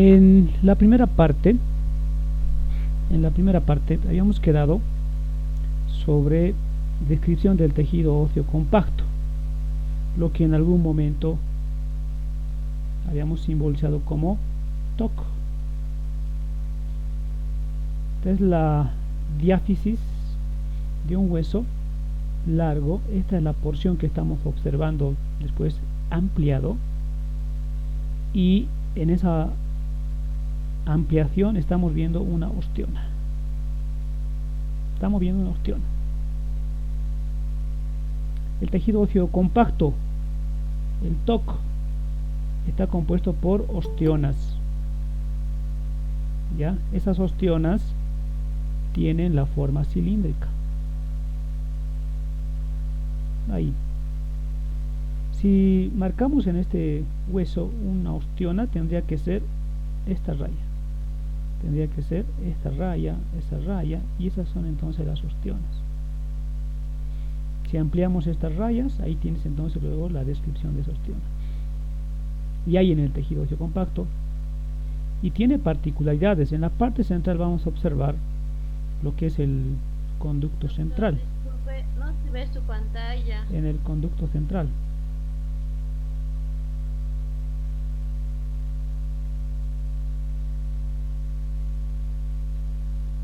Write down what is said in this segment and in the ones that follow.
En la primera parte, habíamos quedado sobre descripción del tejido óseo compacto, lo que en algún momento habíamos simbolizado como TOC. Esta es la diáfisis de un hueso largo. Esta es la porción que estamos observando después ampliado, y en esa ampliación estamos viendo una osteona. El tejido óseo compacto, el TOC, está compuesto por osteonas. ¿Ya? Esas osteonas tienen la forma cilíndrica. Ahí. Si marcamos en este hueso una osteona, tendría que ser esta raya. Tendría que ser esta raya, esa raya, y esas son entonces las osteonas. Si ampliamos estas rayas, ahí tienes entonces luego la descripción de esa osteona. Y hay en el tejido óseo compacto, y tiene particularidades. En la parte central vamos a observar lo que es el conducto central. Disculpe, no se ve su pantalla. En el conducto central.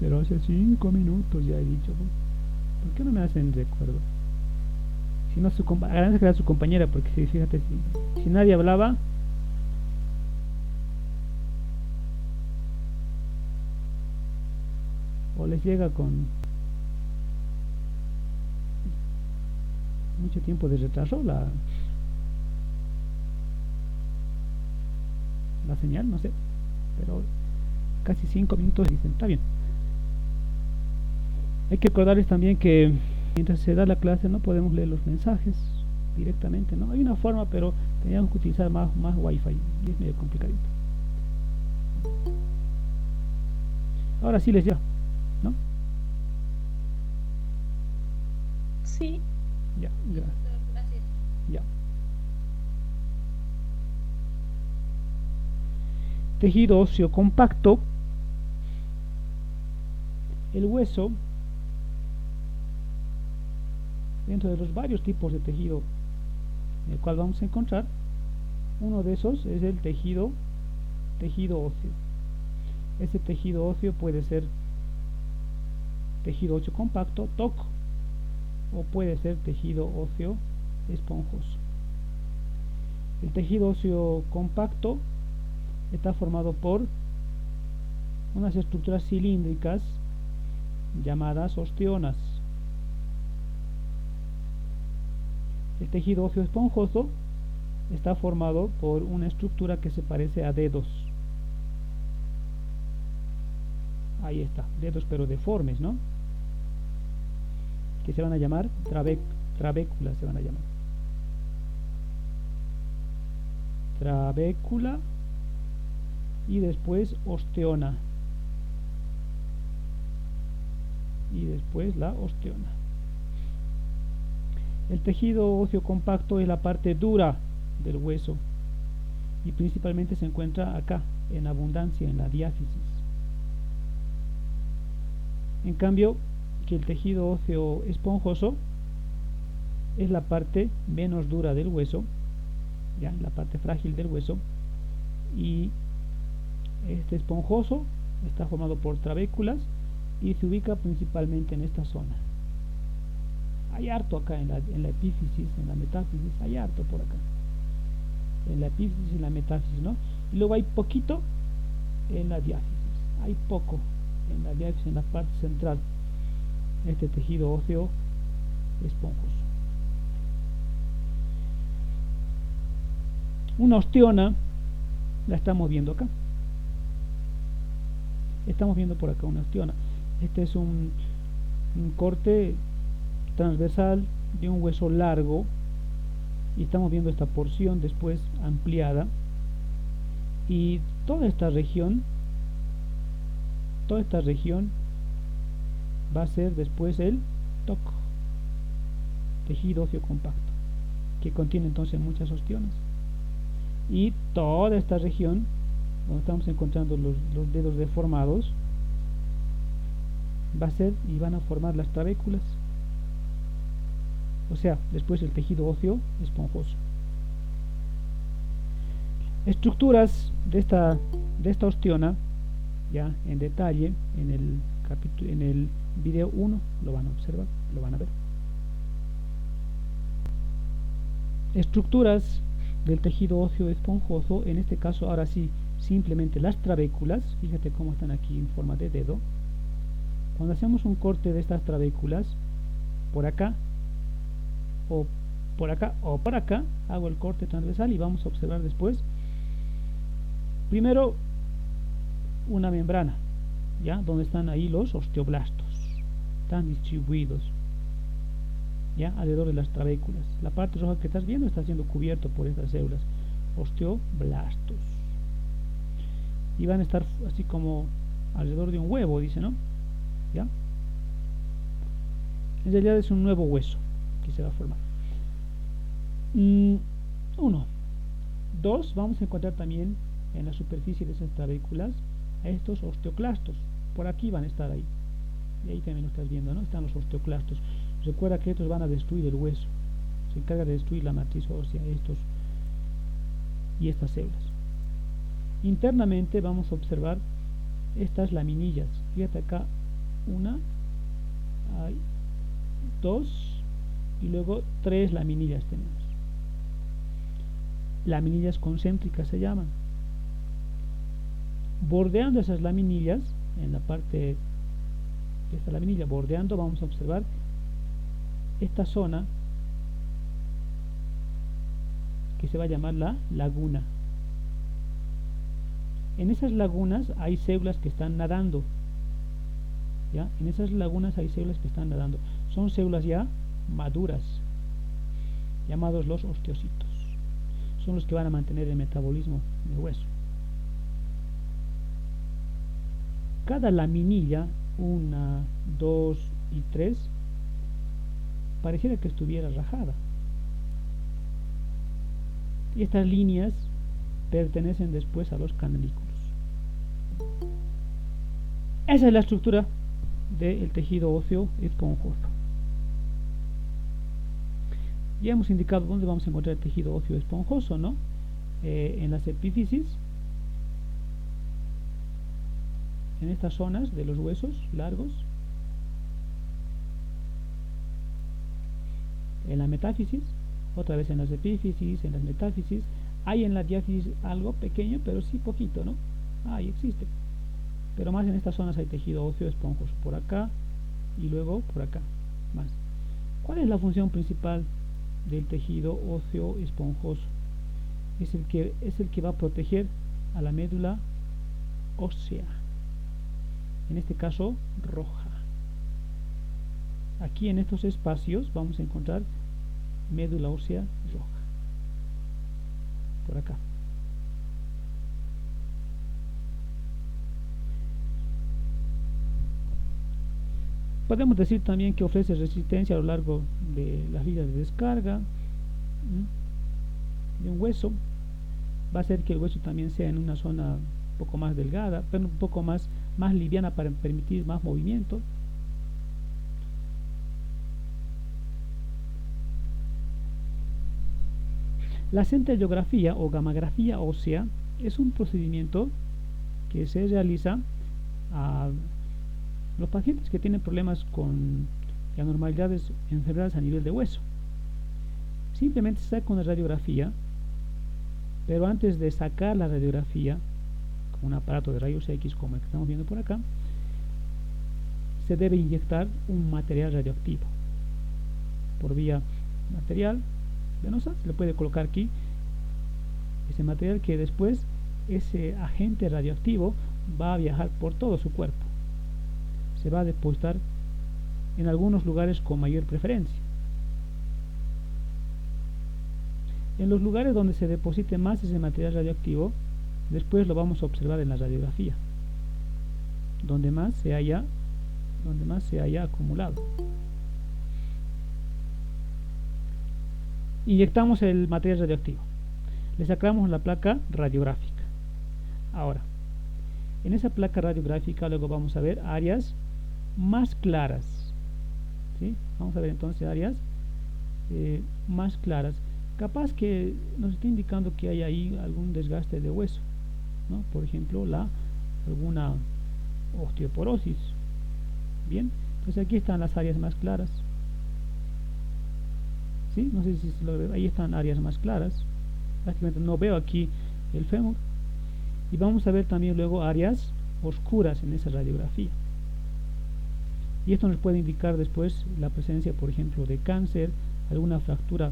Pero hace 5 minutos ya he dicho. ¿Por qué no me hacen recuerdo? Si no, agradezco que era su compañera, porque si, fíjate, si nadie hablaba, o les llega con mucho tiempo de retraso la señal, no sé, pero casi 5 minutos dicen, está bien. Hay que recordarles también que mientras se da la clase no podemos leer los mensajes directamente, ¿no? Hay una forma, pero teníamos que utilizar más wifi y es medio complicadito. Ahora sí les llega, ¿no? Sí. Ya, Gracias. Ya. Tejido óseo compacto. El hueso, dentro de los varios tipos de tejido en el cual vamos a encontrar, uno de esos es el tejido óseo. Ese tejido óseo puede ser tejido óseo compacto, TOC, o puede ser tejido óseo esponjoso. El tejido óseo compacto está formado por unas estructuras cilíndricas llamadas osteonas. El tejido óseo esponjoso está formado por una estructura que se parece a dedos. Ahí está, dedos pero deformes, ¿no? Que se van a llamar trabéculas, se van a llamar. Trabécula y después osteona. Y después la osteona. El tejido óseo compacto es la parte dura del hueso y principalmente se encuentra acá, en abundancia, en la diáfisis. En cambio, que el tejido óseo esponjoso es la parte menos dura del hueso, ya, la parte frágil del hueso, y este esponjoso está formado por trabéculas y se ubica principalmente en esta zona. Hay harto acá en la epífisis, en la metáfisis, hay harto por acá. En la epífisis y en la metáfisis, ¿no? Y luego hay poquito en la diáfisis. Hay poco en la diáfisis, en la parte central. Este tejido óseo esponjoso. Una osteona la estamos viendo acá. Estamos viendo por acá una osteona. Este es un corte transversal de un hueso largo y estamos viendo esta porción después ampliada, y toda esta región va a ser después el TOC, tejido óseo compacto, que contiene entonces muchas osteonas, y toda esta región donde estamos encontrando los dedos deformados, va a ser y van a formar las trabéculas, o sea, después el tejido óseo esponjoso. Estructuras de esta osteona, ya en detalle, en el video 1 lo van a observar, lo van a ver. Estructuras del tejido óseo esponjoso, en este caso ahora sí, simplemente las trabéculas, fíjate cómo están aquí en forma de dedo. Cuando hacemos un corte de estas trabéculas, por acá, o por acá, o por acá, hago el corte transversal y vamos a observar después, primero, una membrana, ya, donde están ahí los osteoblastos, están distribuidos, ya, alrededor de las trabéculas. La parte roja que estás viendo está siendo cubierto por estas células, osteoblastos, y van a estar así como alrededor de un huevo, dice, ¿no? ¿Ya? En realidad es un nuevo hueso que se va a formar. 1. 2. Vamos a encontrar también en la superficie de esas trabéculas a estos osteoclastos. Por aquí van a estar ahí. Y ahí también lo estás viendo, ¿no? Están los osteoclastos. Recuerda que estos van a destruir el hueso. Se encarga de destruir la matriz ósea, estos y estas células. Internamente vamos a observar estas laminillas. Fíjate acá, una, hay 2 y luego 3 laminillas tenemos. Laminillas concéntricas se llaman. Bordeando esas laminillas, en la parte de esta laminilla, bordeando, vamos a observar esta zona que se va a llamar la laguna. En esas lagunas hay células que están nadando, ¿ya? En esas lagunas hay células que están nadando. Son células ya maduras, llamados los osteocitos. Son los que van a mantener el metabolismo del hueso. Cada laminilla, 1, 2 y 3, pareciera que estuviera rajada. Y estas líneas pertenecen después a los canalículos. Esa es la estructura del tejido óseo esponjoso. Ya hemos indicado dónde vamos a encontrar el tejido óseo esponjoso, ¿no? En las epífisis, en estas zonas de los huesos largos, en la metáfisis, otra vez en las epífisis, en las metáfisis. Hay en la diáfisis algo pequeño, pero sí poquito, ¿no? Ahí existe. Pero más en estas zonas hay tejido óseo esponjoso, por acá y luego por acá, más. ¿Cuál es la función principal del tejido óseo esponjoso? Es el que va a proteger a la médula ósea, en este caso roja. Aquí en estos espacios vamos a encontrar médula ósea roja, por acá. Podemos decir también que ofrece resistencia a lo largo de las vías de descarga de un hueso. Va a hacer que el hueso también sea en una zona un poco más delgada, pero un poco más liviana para permitir más movimiento. La centellografía o gammagrafía ósea es un procedimiento que se realiza a los pacientes que tienen problemas con anormalidades, enfermedades a nivel de hueso. Simplemente se saca una radiografía, pero antes de sacar la radiografía con un aparato de rayos X como el que estamos viendo por acá, se debe inyectar un material radioactivo por vía material venosa. Se le puede colocar aquí ese material, que después ese agente radioactivo va a viajar por todo su cuerpo. Se va a depositar en algunos lugares con mayor preferencia. En los lugares donde se deposite más ese material radioactivo, después lo vamos a observar en la radiografía, donde más se haya acumulado. Inyectamos el material radioactivo, le sacamos la placa radiográfica. Ahora, en esa placa radiográfica luego vamos a ver áreas más claras, ¿sí? Vamos a ver entonces áreas más claras. Capaz que nos está indicando que hay ahí algún desgaste de hueso, ¿no? Por ejemplo, alguna osteoporosis. Bien, entonces aquí están las áreas más claras. ¿Sí? No sé si se lo ve. Ahí están áreas más claras. Prácticamente no veo aquí el fémur. Y vamos a ver también luego áreas oscuras en esa radiografía. Y esto nos puede indicar después la presencia, por ejemplo, de cáncer, alguna fractura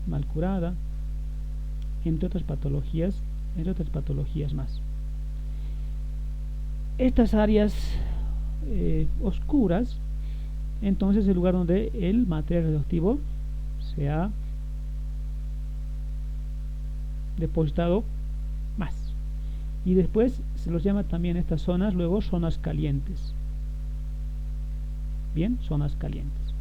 mal curada, entre otras patologías más. Estas áreas oscuras, entonces es el lugar donde el material radioactivo se ha depositado más. Y después se los llama también estas zonas, luego zonas calientes. Bien, zonas calientes.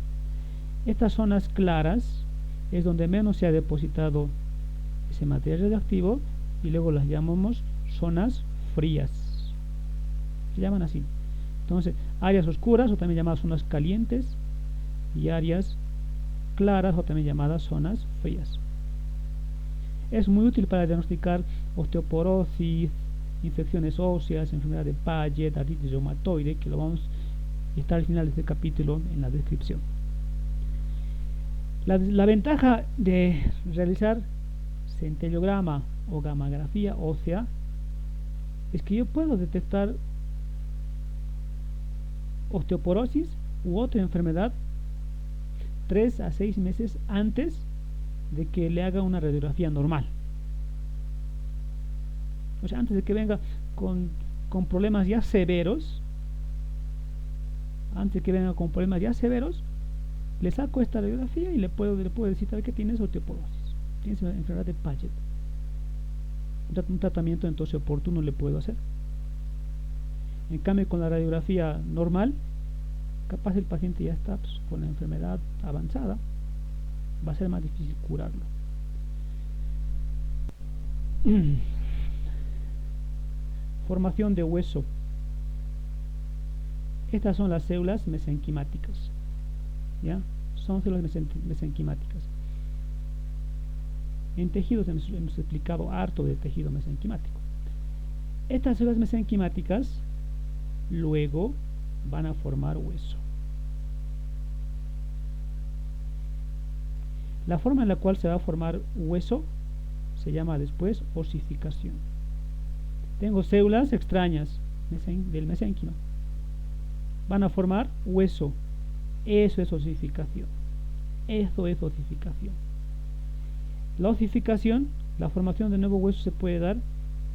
Estas zonas claras es donde menos se ha depositado ese material radioactivo y luego las llamamos zonas frías. Se llaman así. Entonces, áreas oscuras o también llamadas zonas calientes y áreas claras o también llamadas zonas frías. Es muy útil para diagnosticar osteoporosis, infecciones óseas, enfermedad de Paget, artritis reumatoide, que lo vamos a estar al final de este capítulo en la descripción. La ventaja de realizar centellograma o gammagrafía ósea es que yo puedo detectar osteoporosis u otra enfermedad 3 a 6 meses antes de que le haga una radiografía normal. O sea, antes de que venga con problemas ya severos, le saco esta radiografía y le puedo decir que tienes osteoporosis, tienes una enfermedad de Paget. Un tratamiento entonces oportuno le puedo hacer. En cambio, con la radiografía normal, capaz el paciente ya está con la enfermedad avanzada, va a ser más difícil curarlo. Formación de hueso. Estas son las células mesenquimáticas. ¿Ya? Son células mesenquimáticas. En tejidos hemos explicado harto de tejido mesenquimático. Estas células mesenquimáticas luego van a formar hueso. La forma en la cual se va a formar hueso se llama después osificación. Tengo células extrañas del mesénquima. Van a formar hueso. Eso es osificación. La osificación, la formación de nuevo hueso se puede dar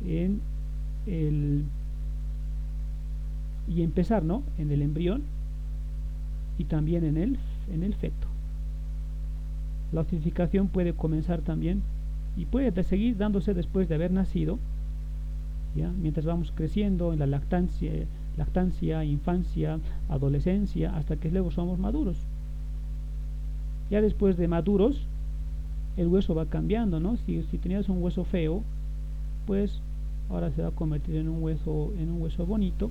en el embrión y también en el feto. La osificación puede comenzar también y puede seguir dándose después de haber nacido, ¿ya? Mientras vamos creciendo en la lactancia, infancia, adolescencia, hasta que luego somos maduros. Ya después de maduros, el hueso va cambiando, ¿no? Si tenías un hueso feo, pues ahora se va a convertir en un hueso bonito,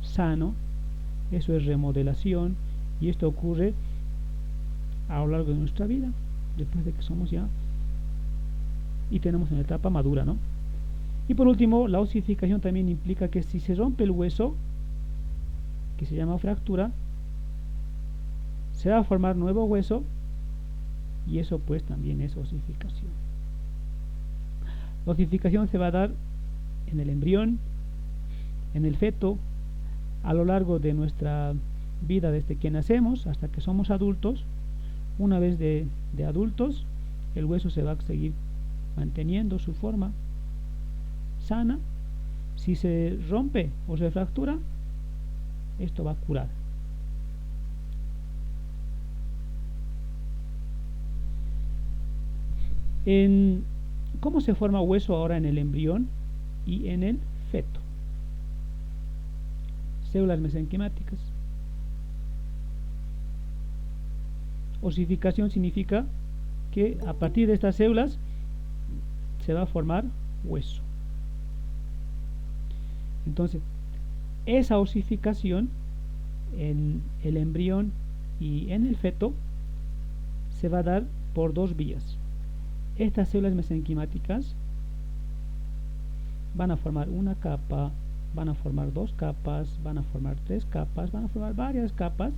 sano. Eso es remodelación y esto ocurre a lo largo de nuestra vida, después de que somos ya y tenemos una etapa madura, ¿no? Y por último, la osificación también implica que si se rompe el hueso, que se llama fractura, se va a formar nuevo hueso y eso pues también es osificación. La osificación se va a dar en el embrión, en el feto, a lo largo de nuestra vida desde que nacemos hasta que somos adultos. Una vez de adultos, el hueso se va a seguir manteniendo su forma sana. Si se rompe o se fractura, esto va a curar. ¿Cómo se forma hueso ahora en el embrión y en el feto? Células mesenquimáticas. Osificación significa que a partir de estas células se va a formar hueso. Entonces, esa osificación en el embrión y en el feto se va a dar por dos vías. Estas células mesenquimáticas van a formar una capa, van a formar dos capas, van a formar tres capas, van a formar varias capas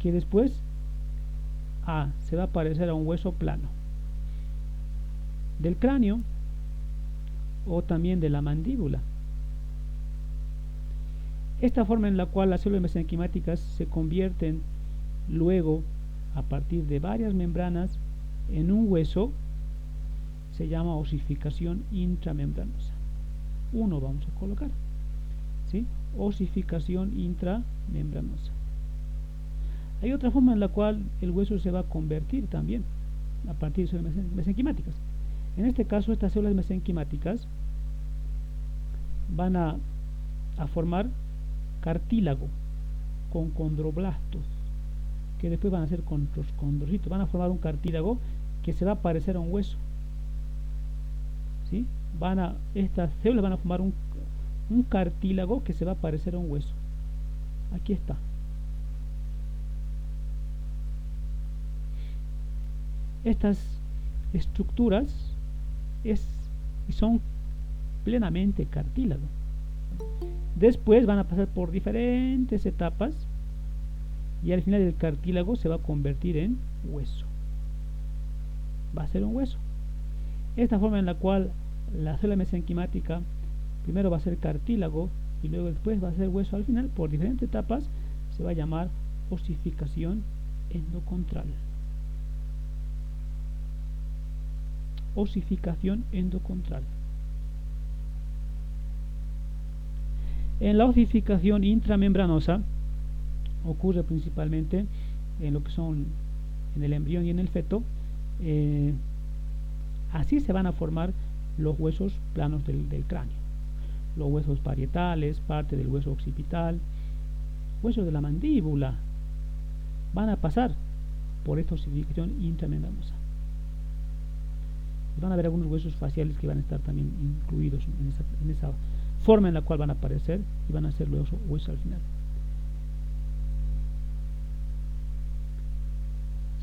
que después se va a parecer a un hueso plano del cráneo o también de la mandíbula. Esta forma en la cual las células mesenquimáticas se convierten luego a partir de varias membranas en un hueso se llama osificación intramembranosa. Uno vamos a colocar, ¿sí? Osificación intramembranosa. Hay otra forma en la cual el hueso se va a convertir también a partir de células mesenquimáticas. En este caso, estas células mesenquimáticas van a formar cartílago con condroblastos, que después van a ser condrocitos, van a formar un cartílago que se va a parecer a un hueso, ¿sí? Estas células van a formar un cartílago que se va a parecer a un hueso. Aquí está. Estas estructuras son plenamente cartílago. Después van a pasar por diferentes etapas y al final el cartílago se va a convertir en hueso. Va a ser un hueso. Esta forma en la cual la célula mesenquimática primero va a ser cartílago y luego después va a ser hueso al final, por diferentes etapas, se va a llamar osificación endocontral. Osificación endocontral. En la osificación intramembranosa ocurre principalmente en lo que son en el embrión y en el feto. Así se van a formar los huesos planos del cráneo, los huesos parietales, parte del hueso occipital, huesos de la mandíbula, van a pasar por esta osificación intramembranosa. Van a haber algunos huesos faciales que van a estar también incluidos en esa forma en la cual van a aparecer y van a ser los huesos al final.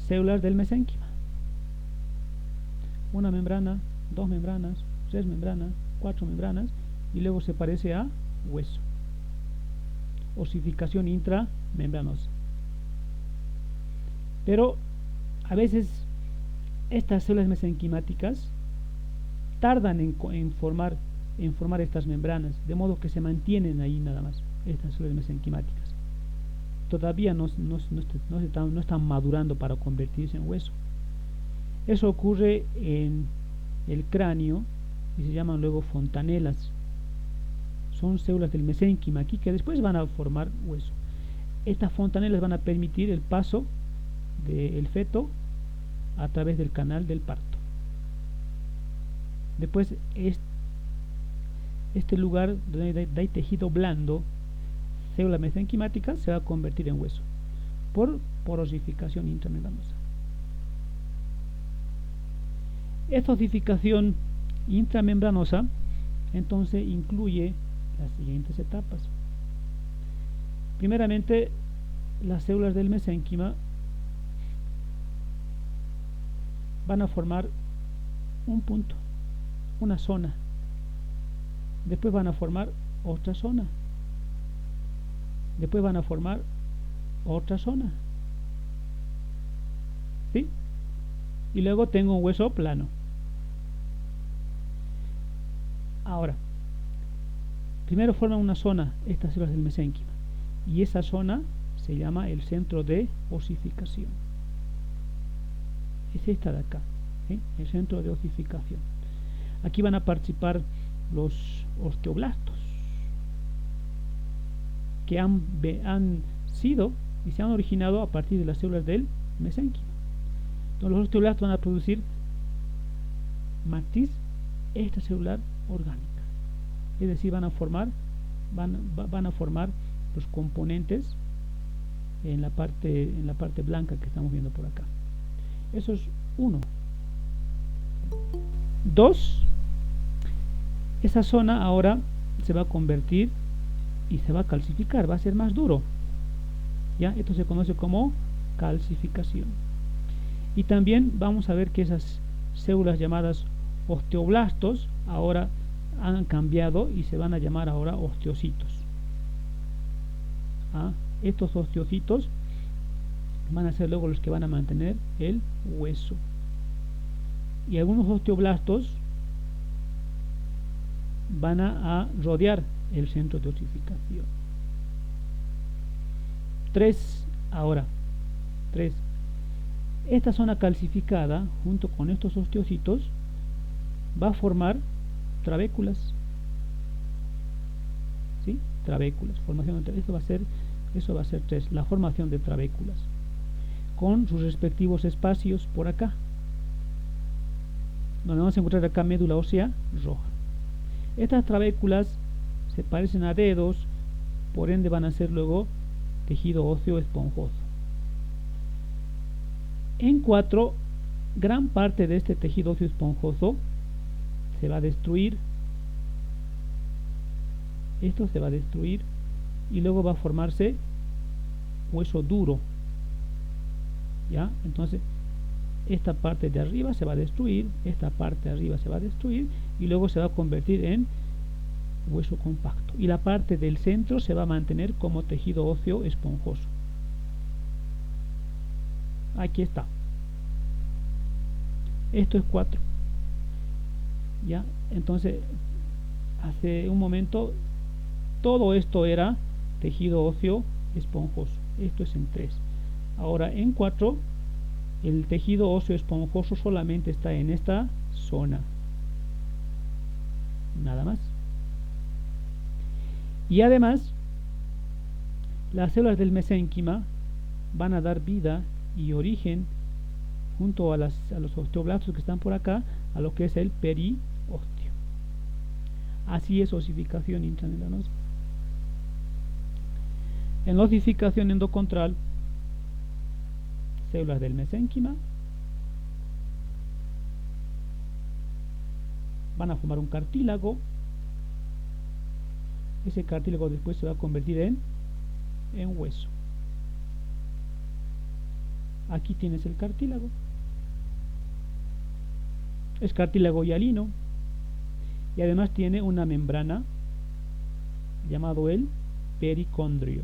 Células del mesénquima. Una membrana, dos membranas, tres membranas, cuatro membranas y luego se parece a hueso. Osificación intramembranosa. Pero a veces estas células mesenquimáticas tardan en formar estas membranas, de modo que se mantienen ahí nada más, estas células mesenquimáticas. Todavía no están madurando para convertirse en hueso. Eso ocurre en el cráneo y se llaman luego fontanelas. Son células del mesénquima aquí que después van a formar hueso. Estas fontanelas van a permitir el paso del feto a través del canal del parto. Después este lugar donde hay tejido blando, célula mesenquimática, se va a convertir en hueso por osificación intramembranosa. Esta osificación intramembranosa entonces incluye las siguientes etapas. Primeramente, las células del mesénquima van a formar un punto, una zona. Después van a formar otra zona. Después van a formar otra zona. ¿Sí? Y luego tengo un hueso plano. Ahora, primero forman una zona estas células del mesénquima y esa zona se llama el centro de osificación. Es esta de acá, ¿sí? El centro de osificación. Aquí van a participar los osteoblastos que han sido y se han originado a partir de las células del mesénquima. Entonces los osteoblastos van a producir matriz extracelular orgánica, es decir, van a formar los componentes en la parte blanca que estamos viendo por acá. Eso es uno. Dos, esa zona ahora se va a convertir y se va a calcificar, va a ser más duro. ¿Ya? Esto se conoce como calcificación. Y también vamos a ver que esas células llamadas osteoblastos ahora han cambiado y se van a llamar ahora osteocitos. Estos osteocitos van a ser luego los que van a mantener el hueso. Y algunos osteoblastos van a rodear el centro de ossificación. 3. Ahora, 3. Esta zona calcificada, junto con estos osteocitos, va a formar trabéculas. ¿Sí? Trabéculas. Formación de eso va a ser 3. La formación de trabéculas, con sus respectivos espacios por acá, donde vamos a encontrar acá médula ósea roja. Estas trabéculas se parecen a dedos, por ende van a ser luego tejido óseo esponjoso. En 4, gran parte de este tejido óseo esponjoso se va a destruir. Esto se va a destruir y luego va a formarse hueso duro. ¿Ya? Entonces, esta parte de arriba se va a destruir, esta parte de arriba se va a destruir y luego se va a convertir en hueso compacto. Y la parte del centro se va a mantener como tejido óseo esponjoso. Aquí está. Esto es 4. ¿Ya? Entonces, hace un momento todo esto era tejido óseo esponjoso. Esto es en 3. Ahora en 4, el tejido óseo esponjoso solamente está en esta zona. Nada más. Y además, las células del mesénquima van a dar vida y origen, junto a los osteoblastos que están por acá, a lo que es el periósteo. Así es osificación intramembranosa. En la osificación endocontral, células del mesénquima van a formar un cartílago. Ese cartílago después se va a convertir en hueso. Aquí tienes el cartílago. Es cartílago hialino y además tiene una membrana llamado el pericondrio.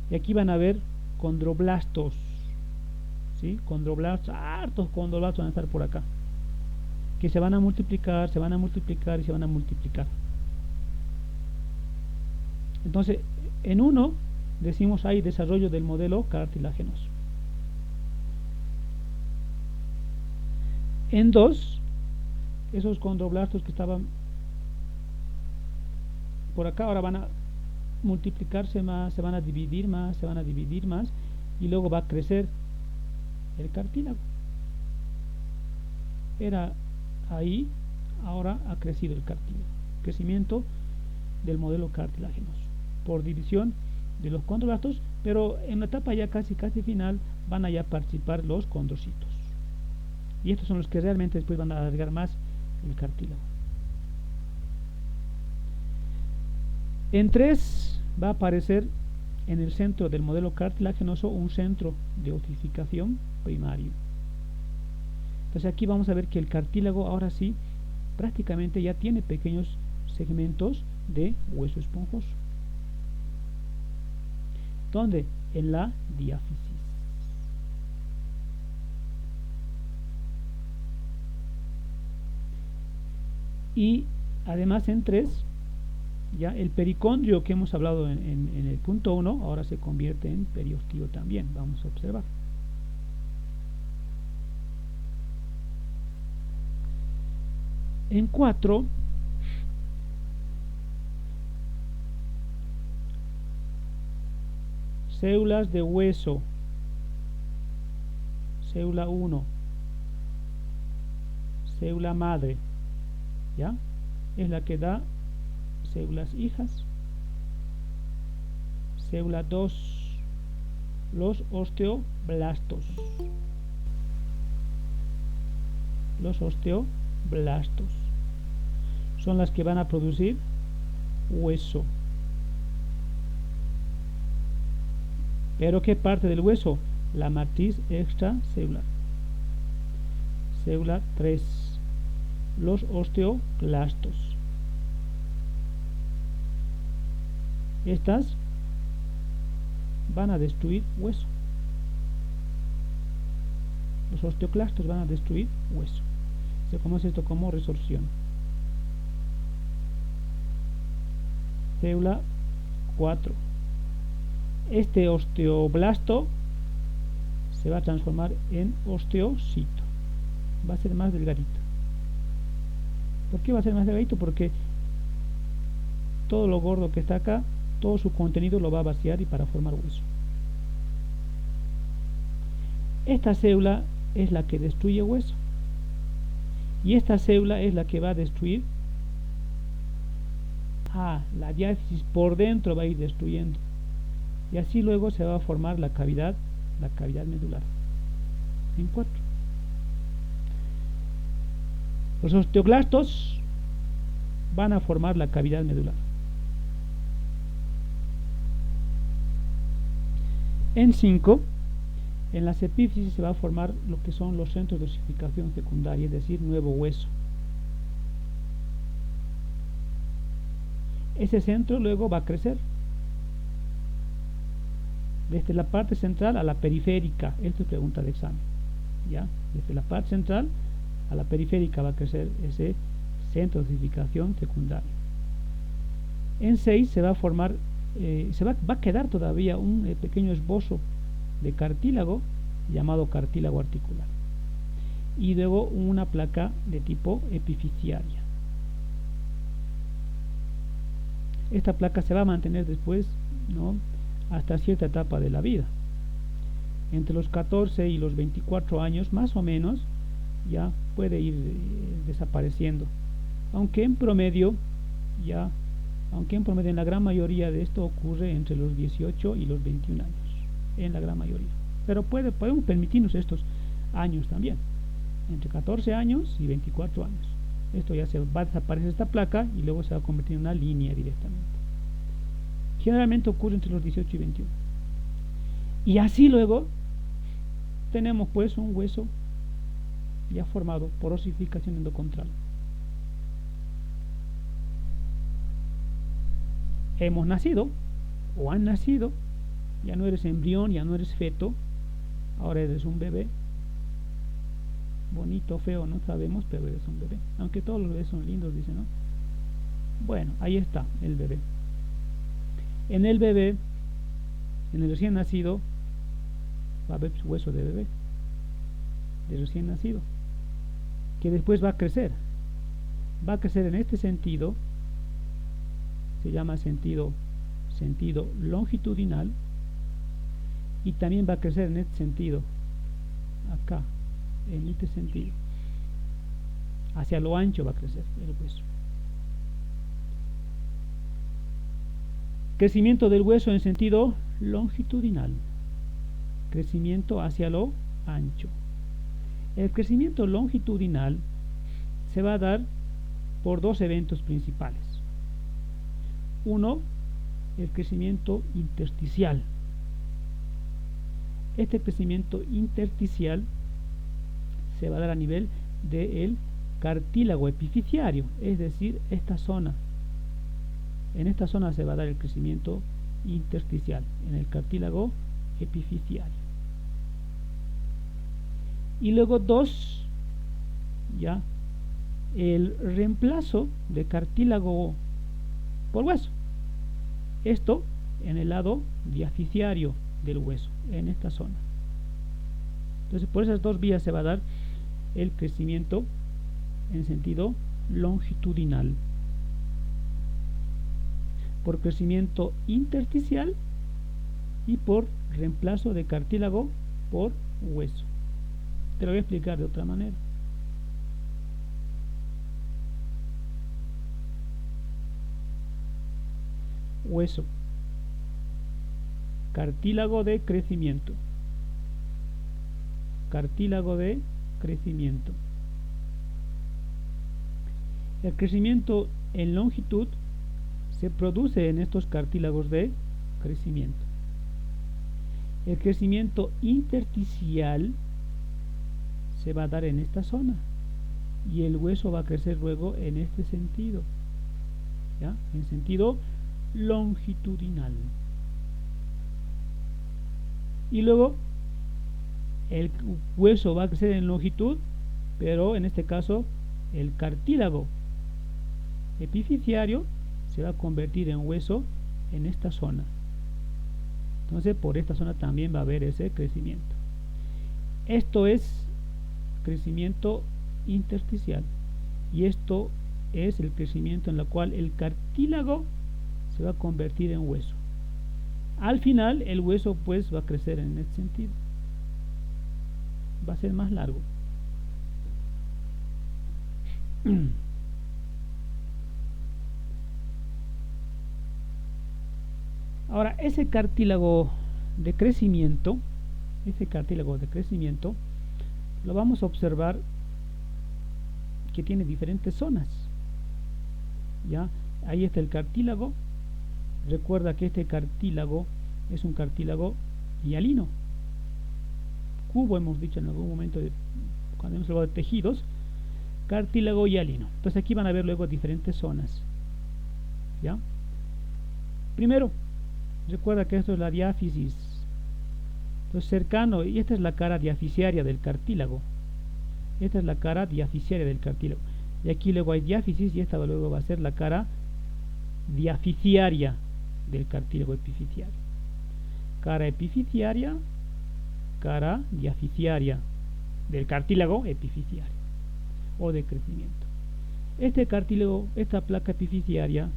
Y aquí van a ver condroblastos. ¿Sí? Condroblastos, hartos condroblastos van a estar por acá, que se van a multiplicar, se van a multiplicar y se van a multiplicar. Entonces, en 1 decimos hay desarrollo del modelo cartilaginoso. En 2, esos condroblastos que estaban por acá ahora van a multiplicarse más, se van a dividir más, se van a dividir más y luego va a crecer el cartílago. Era ahí, ahora ha crecido el cartílago. Crecimiento del modelo cartilaginoso por división de los condroblastos, pero en la etapa ya casi final van a ya participar los condrocitos. Y estos son los que realmente después van a alargar más el cartílago. En 3 va a aparecer en el centro del modelo cartilaginoso un centro de osificación primario. Entonces aquí vamos a ver que el cartílago ahora sí prácticamente ya tiene pequeños segmentos de hueso esponjoso. ¿Dónde? En la diáfisis. Y además en 3, ya el pericondrio que hemos hablado en el punto 1 ahora se convierte en periósteo también. Vamos a observar. En 4, células de hueso. Célula 1, célula madre, ¿ya? Es la que da células hijas. Célula 2, los osteoblastos. Los osteoblastos son las que van a producir hueso. ¿Pero qué parte del hueso? La matriz extracelular. Célula 3. Los osteoclastos. Estas van a destruir hueso. Los osteoclastos van a destruir hueso. Se conoce esto como resorción. Célula 4. Este osteoblasto se va a transformar en osteocito. Va a ser más delgadito. ¿Por qué va a ser más delgadito? Porque todo lo gordo que está acá, todo su contenido lo va a vaciar y para formar hueso. Esta célula es la que destruye hueso. Y esta célula es la que va a destruir la diáfisis por dentro, va a ir destruyendo. Y así luego se va a formar la cavidad medular. En 4. Los osteoclastos van a formar la cavidad medular. En 5, en las epífisis se va a formar lo que son los centros de osificación secundaria, es decir, nuevo hueso. Ese centro luego va a crecer desde la parte central a la periférica. Esto es pregunta de examen. ¿Ya? Desde la parte central a la periférica va a crecer ese centro de osificación secundaria. En 6 se va a formar, va a quedar todavía un pequeño esbozo de cartílago llamado cartílago articular. Y luego una placa de tipo epifisiaria. Esta placa se va a mantener después, ¿no?, hasta cierta etapa de la vida. Entre los 14 y los 24 años, más o menos, ya puede ir desapareciendo. Aunque en promedio, en la gran mayoría de esto ocurre entre los 18 y los 21 años. En la gran mayoría. Pero podemos permitirnos estos años también. Entre 14 años y 24 años. Esto ya se va a desaparecer esta placa y luego se va a convertir en una línea directamente. Generalmente ocurre entre los 18 y 21. Y así luego tenemos pues un hueso ya formado por osificación endocontral. Hemos nacido o han nacido, ya no eres embrión, ya no eres feto, ahora eres un bebé. Bonito, feo, no sabemos, pero eres un bebé. Aunque todos los bebés son lindos, dicen, ¿no? Bueno, ahí está el bebé. En el bebé, en el recién nacido, va a haber hueso de bebé, de recién nacido, que después va a crecer. Va a crecer en este sentido, se llama sentido longitudinal, y también va a crecer en este sentido, acá, en este sentido. Hacia lo ancho va a crecer el hueso. Crecimiento del hueso en sentido longitudinal. Crecimiento hacia lo ancho. El crecimiento longitudinal se va a dar por dos eventos principales. Uno, el crecimiento intersticial. Este crecimiento intersticial se va a dar a nivel del cartílago epifisiario, es decir, esta zona. En esta zona se va a dar el crecimiento intersticial, en el cartílago epifisiario. Y luego 2, ya, el reemplazo de cartílago por hueso. Esto en el lado diaficiario del hueso, en esta zona. Entonces, por esas dos vías se va a dar el crecimiento en sentido longitudinal. Por crecimiento intersticial y por reemplazo de cartílago por hueso. Te lo voy a explicar de otra manera. Hueso. Cartílago de crecimiento. Cartílago de crecimiento. El crecimiento en longitud se produce en estos cartílagos de crecimiento. El crecimiento intersticial se va a dar en esta zona y el hueso va a crecer luego en este sentido, ¿ya? En sentido longitudinal. Y luego el hueso va a crecer en longitud, pero en este caso el cartílago epifisiario se va a convertir en hueso en esta zona. Entonces por esta zona también va a haber ese crecimiento. Esto es crecimiento intersticial y esto es el crecimiento en el cual el cartílago se va a convertir en hueso. Al final el hueso pues va a crecer en este sentido, va a ser más largo. Ahora ese cartílago de crecimiento, lo vamos a observar que tiene diferentes zonas. Ya, ahí está el cartílago. Recuerda que este cartílago es un cartílago hialino. Cubo hemos dicho en algún momento cuando hemos hablado de tejidos, cartílago hialino. Entonces aquí van a ver luego diferentes zonas. ¿Ya? Primero, recuerda que esto es la diáfisis. Entonces cercano, y esta es la cara diaficiaria del cartílago. Esta es la cara diaficiaria del cartílago. Y aquí luego hay diáfisis y esta luego va a ser la cara diaficiaria del cartílago epifisiario. Cara epifisiaria, cara diaficiaria del cartílago epifisiario o de crecimiento. Este cartílago, esta placa epifisiaria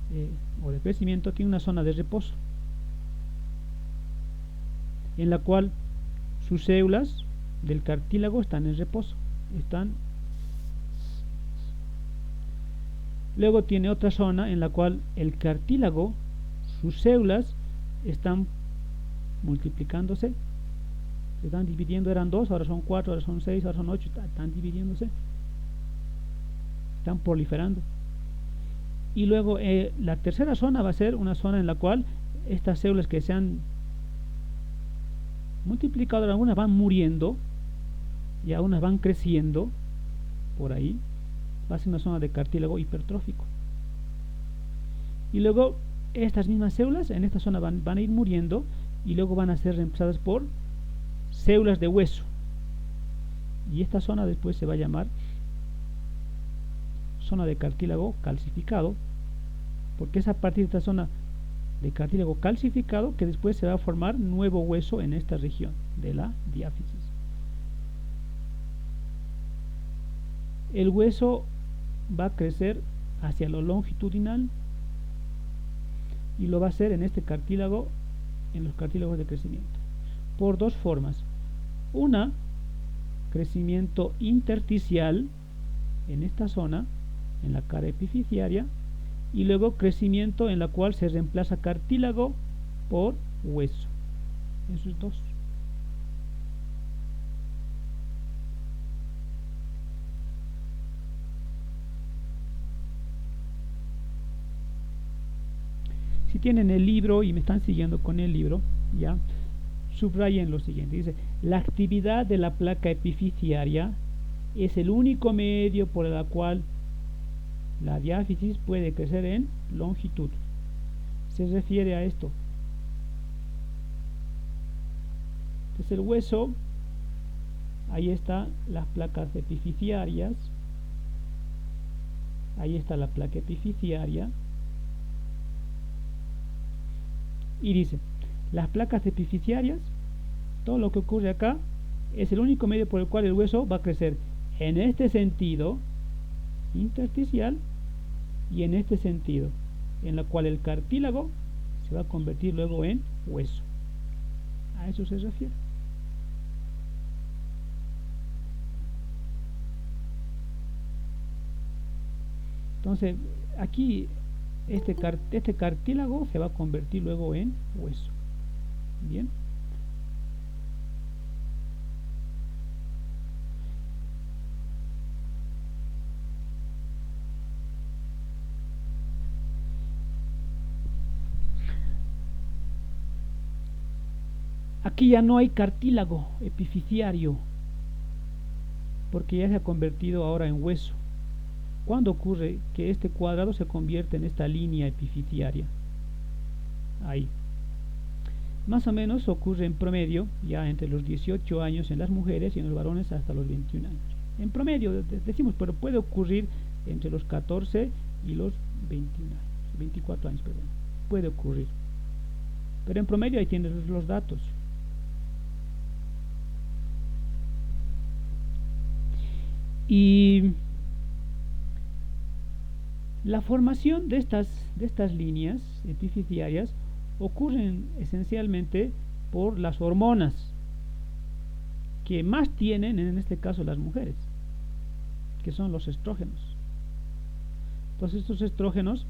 o de crecimiento tiene una zona de reposo en la cual sus células del cartílago están en reposo. Luego tiene otra zona en la cual el cartílago, sus células están multiplicándose, se están dividiendo, eran 2, ahora son 4, ahora son 6, ahora son 8, están dividiéndose, están proliferando. Y luego la tercera zona va a ser una zona en la cual estas células que se han multiplicado, algunas van muriendo y algunas van creciendo por ahí. Va a ser una zona de cartílago hipertrófico. Y luego estas mismas células en esta zona van a ir muriendo y luego van a ser reemplazadas por células de hueso. Y esta zona después se va a llamar zona de cartílago calcificado, porque es a partir de esta zona de cartílago calcificado que después se va a formar nuevo hueso en esta región de la diáfisis. El hueso va a crecer hacia lo longitudinal y lo va a hacer en este cartílago, en los cartílagos de crecimiento, por dos formas. Una, crecimiento intersticial en esta zona, en la cara epifisiaria, y luego crecimiento en la cual se reemplaza cartílago por hueso. Esos dos. Si tienen el libro y me están siguiendo con el libro, ya subrayen lo siguiente. Dice: la actividad de la placa epifisiaria es el único medio por el cual la diáfisis puede crecer en longitud. Se refiere a esto. Entonces el hueso, ahí está las placas epifisiarias, ahí está la placa epifisiaria, y dice: las placas epifisiarias, todo lo que ocurre acá es el único medio por el cual el hueso va a crecer en este sentido intersticial y en este sentido, en la cual el cartílago se va a convertir luego en hueso. A eso se refiere. Entonces aquí este cartílago se va a convertir luego en hueso. Bien. Aquí ya no hay cartílago epifisiario, porque ya se ha convertido ahora en hueso. ¿Cuándo ocurre que este cuadrado se convierte en esta línea epifisiaria? Ahí. Más o menos ocurre en promedio ya entre los 18 años en las mujeres y en los varones hasta los 21 años. En promedio decimos, pero puede ocurrir entre los 14 y los 21 años, 24 años, perdón. Puede ocurrir. Pero en promedio ahí tienes los datos. Y la formación de estas líneas epifisiarias ocurren esencialmente por las hormonas que más tienen en este caso las mujeres, que son los estrógenos. Entonces estos estrógenos,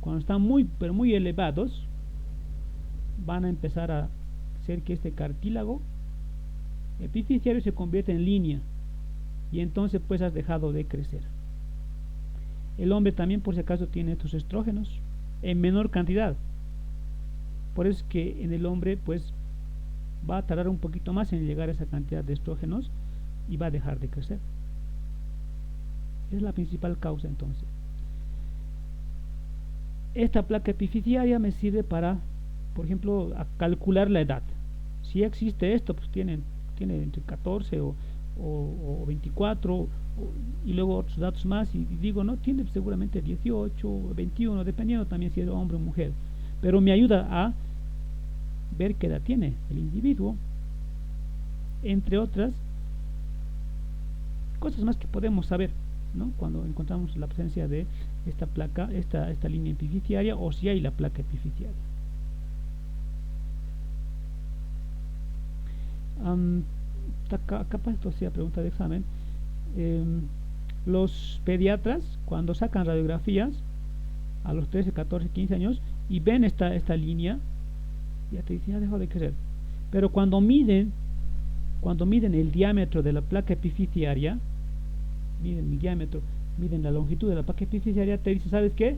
cuando están pero muy elevados, van a empezar a hacer que este cartílago epifisiario se convierta en línea, y entonces pues has dejado de crecer. El hombre también, por si acaso, tiene estos estrógenos en menor cantidad. Por eso es que en el hombre pues va a tardar un poquito más en llegar a esa cantidad de estrógenos y va a dejar de crecer. Es la principal causa entonces. Esta placa epifisiaria me sirve para, por ejemplo, a calcular la edad. Si existe esto, pues tiene entre 14 o 24 y luego otros datos más, y digo, no, tiene seguramente 18 o 21, dependiendo también si es hombre o mujer, pero me ayuda a ver qué edad tiene el individuo, entre otras cosas más que podemos saber, ¿no? Cuando encontramos la presencia de esta placa, esta línea epifisiaria, o si hay la placa epifisiaria. Capaz esto sea pregunta de examen. Los pediatras, cuando sacan radiografías a los 13, 14, 15 años y ven esta línea, ya te dicen, ya dejó de crecer. Pero cuando miden el diámetro de la placa epifisiaria, miden el diámetro, miden la longitud de la placa epifisiaria, te dice, ¿sabes qué?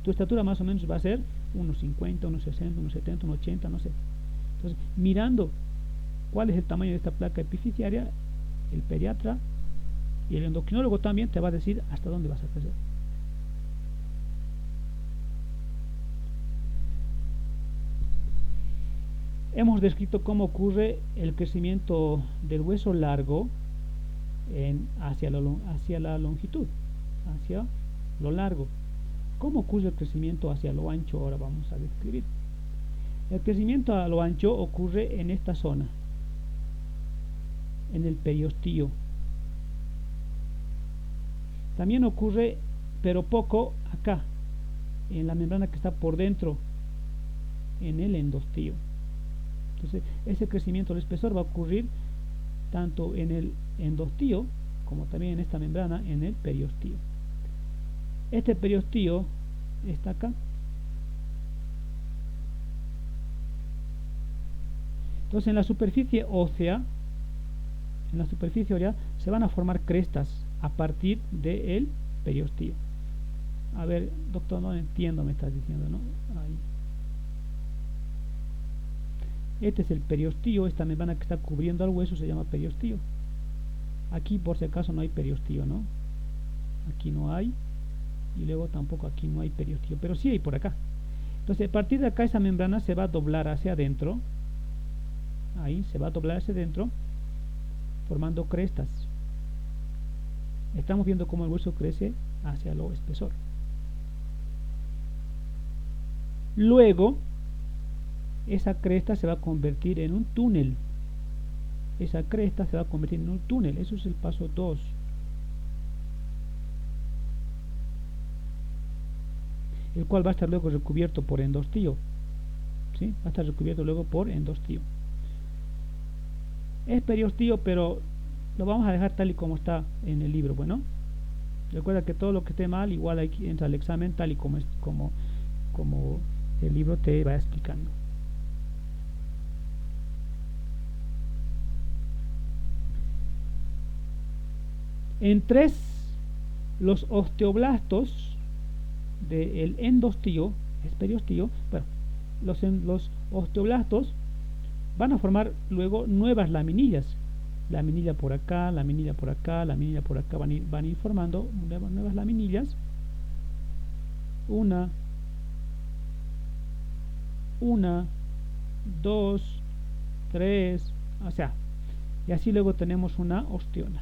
Tu estatura más o menos va a ser unos 50, unos 60, unos 70, unos 80, no sé. Entonces, mirando cuál es el tamaño de esta placa epifisiaria, el pediatra y el endocrinólogo también te va a decir hasta dónde vas a crecer. Hemos descrito cómo ocurre el crecimiento del hueso largo hacia la longitud, hacia lo largo. ¿Cómo ocurre el crecimiento hacia lo ancho? Ahora vamos a describir. El crecimiento a lo ancho ocurre en esta zona, en el periostillo. También ocurre, pero poco, acá, en la membrana que está por dentro, en el endostillo. Entonces, ese crecimiento del espesor va a ocurrir tanto en el endostillo como también en esta membrana, en el periostillo. Este periostillo está acá. Entonces, en la superficie ósea, se van a formar crestas a partir del periostillo. A ver, doctor, no entiendo, me estás diciendo, ¿no? Ahí. Este es el periostillo, esta membrana que está cubriendo al hueso se llama periostillo. Aquí, por si acaso, no hay periostillo, ¿no? Aquí no hay, y luego tampoco aquí no hay periostillo, pero sí hay por acá. Entonces, a partir de acá, esa membrana se va a doblar hacia adentro. Ahí se va a doblar hacia adentro, formando crestas. Estamos viendo cómo el hueso crece hacia lo espesor. Luego, esa cresta se va a convertir en un túnel. Esa cresta se va a convertir en un túnel. Eso es el paso 2. El cual va a estar luego recubierto por endostillo. ¿Sí? Va a estar recubierto luego por endostillo. Es periostillo, pero lo vamos a dejar tal y como está en el libro. Bueno, recuerda que todo lo que esté mal, igual aquí entra al examen tal y como el libro te va explicando. En 3, los osteoblastos del endostillo, es periostillo, bueno, los osteoblastos van a formar luego nuevas laminillas. Laminilla por acá, laminilla por acá, laminilla por acá, van a ir formando nuevas laminillas. Una, dos, tres, o sea, y así luego tenemos una osteona.